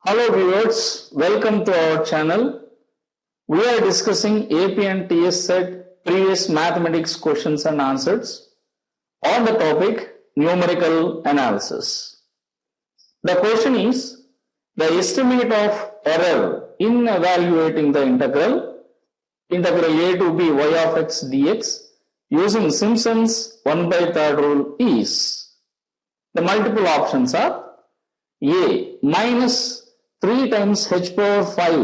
Hello viewers, welcome to our channel. We are discussing AP and TS set previous mathematics questions and answers on the topic numerical analysis. The question is the estimate of error in evaluating the integral a to b y of x dx using Simpson's 1/3 rule is. The multiple options are A minus 3 times h power 5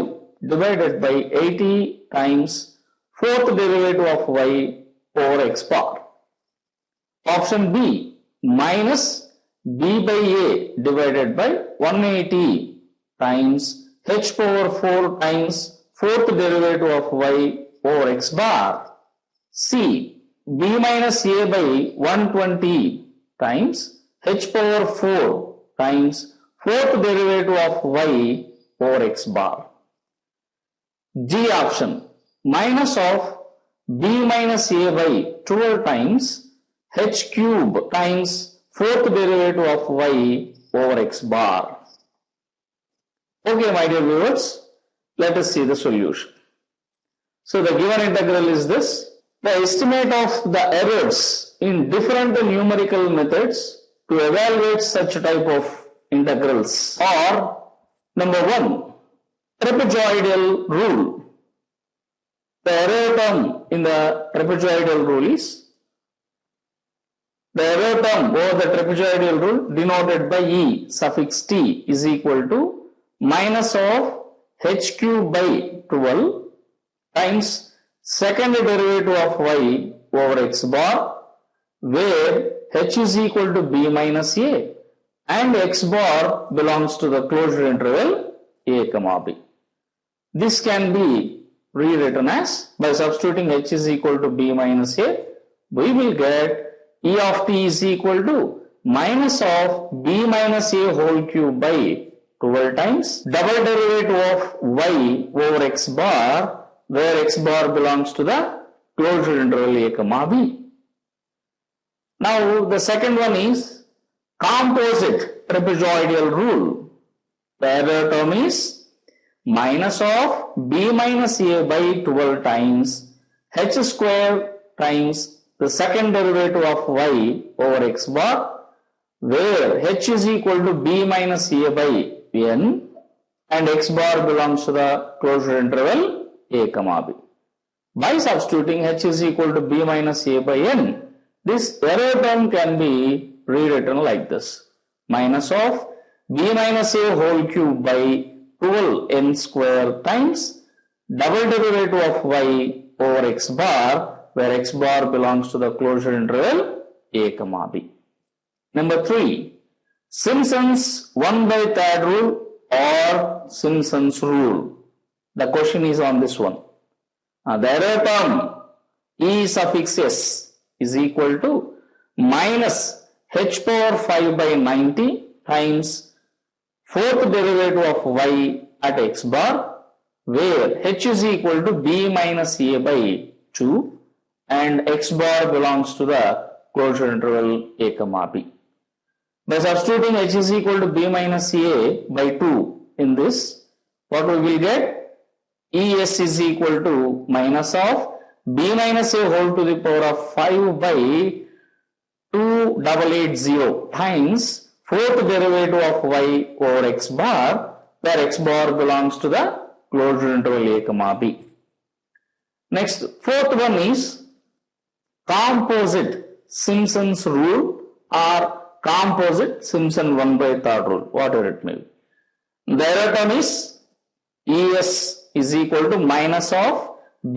divided by 80 times fourth derivative of y over x bar. Option B minus b by a divided by 180 times h power 4 times fourth derivative of y over x bar. C b minus a by 120 times h power 4 times fourth derivative of y over x bar. G option minus of b minus a by 12 times h cube times fourth derivative of y over x bar. Okay, my dear viewers, let us see the solution. So the given integral is this. The estimate of the errors in different numerical methods to evaluate such type of integrals are: number 1, trapezoidal rule. The error term in the trapezoidal rule is the error term over the trapezoidal rule denoted by E suffix t is equal to minus of h cube by 12 times second derivative of y over x bar, where h is equal to b minus a and x bar belongs to the closure interval a comma b. This can be rewritten as, by substituting h is equal to b minus a, we will get e of t is equal to minus of b minus a whole cube by 12 times double derivative of y over x bar, where x bar belongs to the closure interval a comma b. Now the second one is composite trapezoidal rule. The error term is minus of b minus a by 12 times h square times the second derivative of y over x bar, where h is equal to b minus a by n and x bar belongs to the closure interval a comma b. By substituting h is equal to b minus a by n, this error term can be rewritten like this: minus of b minus a whole cube by 12 n square times double derivative of y over x bar, where x bar belongs to the closure interval a comma b. Number 3, Simpson's 1/3 rule or Simpson's rule. The question is on this one. The error term e suffix s is equal to minus h power 5 by 90 times fourth derivative of y at x bar, where h is equal to b minus a by 2 and x bar belongs to the closure interval a comma b. By substituting h is equal to b minus a by 2 in this, what we will get? Es is equal to minus of b minus a whole to the power of 5 by 2880 times fourth derivative of y over x bar, where x bar belongs to the closure interval a comma b. Next, fourth one is composite Simpson's rule or composite Simpson 1/3 rule, whatever it may be. The error term is Es is equal to minus of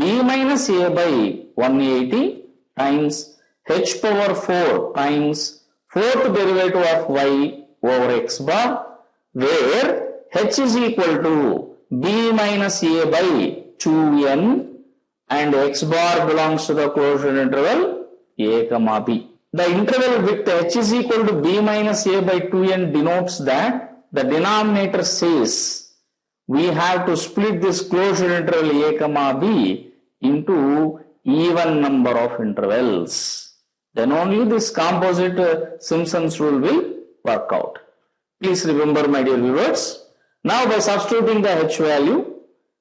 b minus a by 180 times h power 4 times fourth derivative of y over x bar, where h is equal to b minus a by 2n and x bar belongs to the closure interval a comma b. The interval with h is equal to b minus a by 2n denotes that the denominator says we have to split this closure interval a comma b into even number of intervals. Then only this composite Simpson's rule will work out. Please remember, my dear viewers. Now by substituting the h value,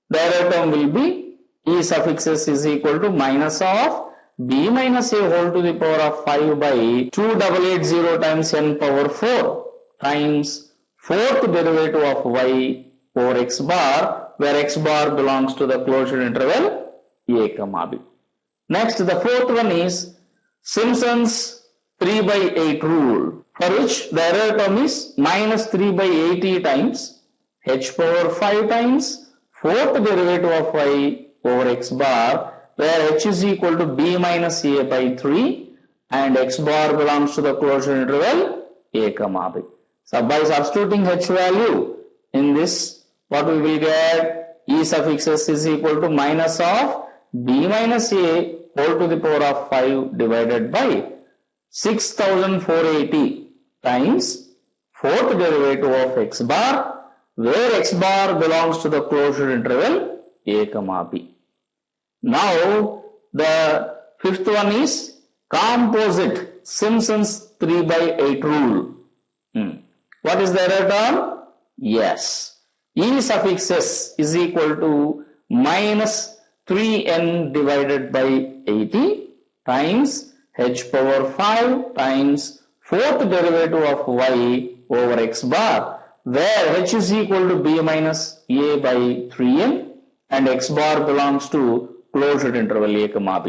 the error term will be e suffix s is equal to minus of b minus a whole to the power of 5 by 2880 times n power 4 times fourth derivative of y over x bar, where x bar belongs to the closure interval a comma b. Next, the fourth one is Simpson's 3 by 8 rule, for which the error term is minus 3 by 80 times h power 5 times fourth derivative of y over x bar, where h is equal to b minus a by 3 and x bar belongs to the closure interval a comma b. So by substituting h value in this, what we will get? E suffix s is equal to minus of b minus a whole to the power of 5 divided by 6480 times fourth derivative of x bar, where x bar belongs to the closure interval a comma b. Now the fifth one is composite Simpson's 3 by 8 rule. What is the error term? Yes, e suffix s is equal to minus 3n divided by 80 times h power 5 times fourth derivative of y over x bar, where h is equal to b minus a by 3n and x bar belongs to closure interval a comma b.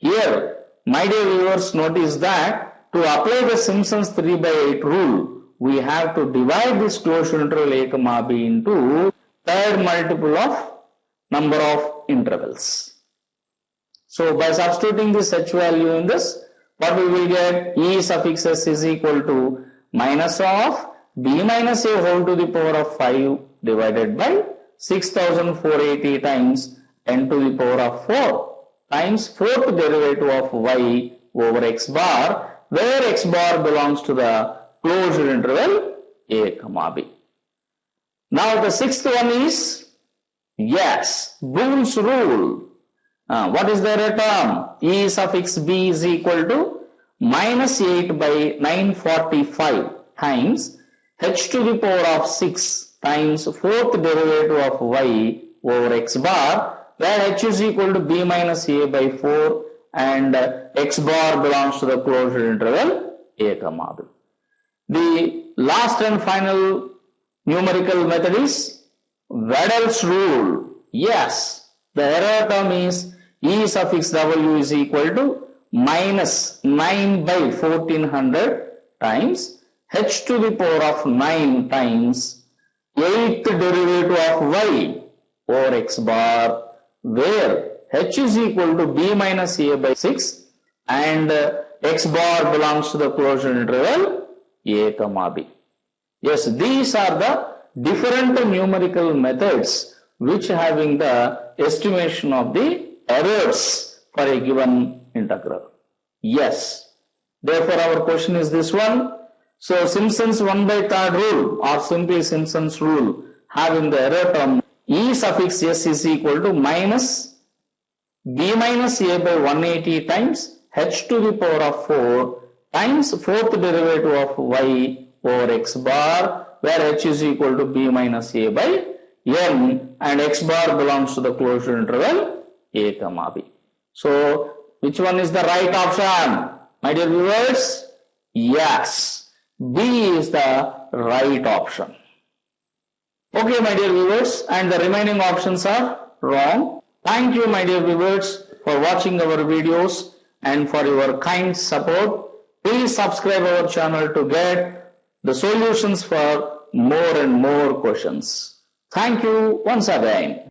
Here, my dear viewers, notice that to apply the Simpson's 3 by 8 rule, we have to divide this closure interval a comma b into third multiple of number of intervals. So by substituting this h value in this, what we will get? E suffix s is equal to minus of b minus a whole to the power of 5 divided by 6480 times n to the power of 4 times fourth derivative of y over x bar, where x bar belongs to the closure interval a comma b. Now the sixth one is, yes, Boole's rule. What is the error term? E suffix b is equal to minus 8 by 945 times h to the power of 6 times fourth derivative of y over x bar, where h is equal to b minus a by 4 and x bar belongs to the closure interval a comma b. The last and final numerical method is Wedel's rule. Yes, the error term is e suffix w is equal to minus 9 by 1400 times h to the power of 9 times 8th derivative of y over x bar, where h is equal to b minus a by 6 and x bar belongs to the closure interval a comma b. Yes, these are the different numerical methods which having the estimation of the errors for a given integral. Yes, therefore our question is this one. So Simpson's 1 by 3rd rule, or simply Simpson's rule, having the error term e suffix s is equal to minus b minus a by 180 times h to the power of 4 times fourth derivative of y over x bar, where h is equal to b minus a by n and x bar belongs to the closure interval a comma b. So which one is the right option, my dear viewers? Yes, B is the right option. Okay, my dear viewers, and the remaining options are wrong. Thank you, my dear viewers, for watching our videos and for your kind support. Please subscribe our channel to get the solutions for more and more questions. Thank you once again.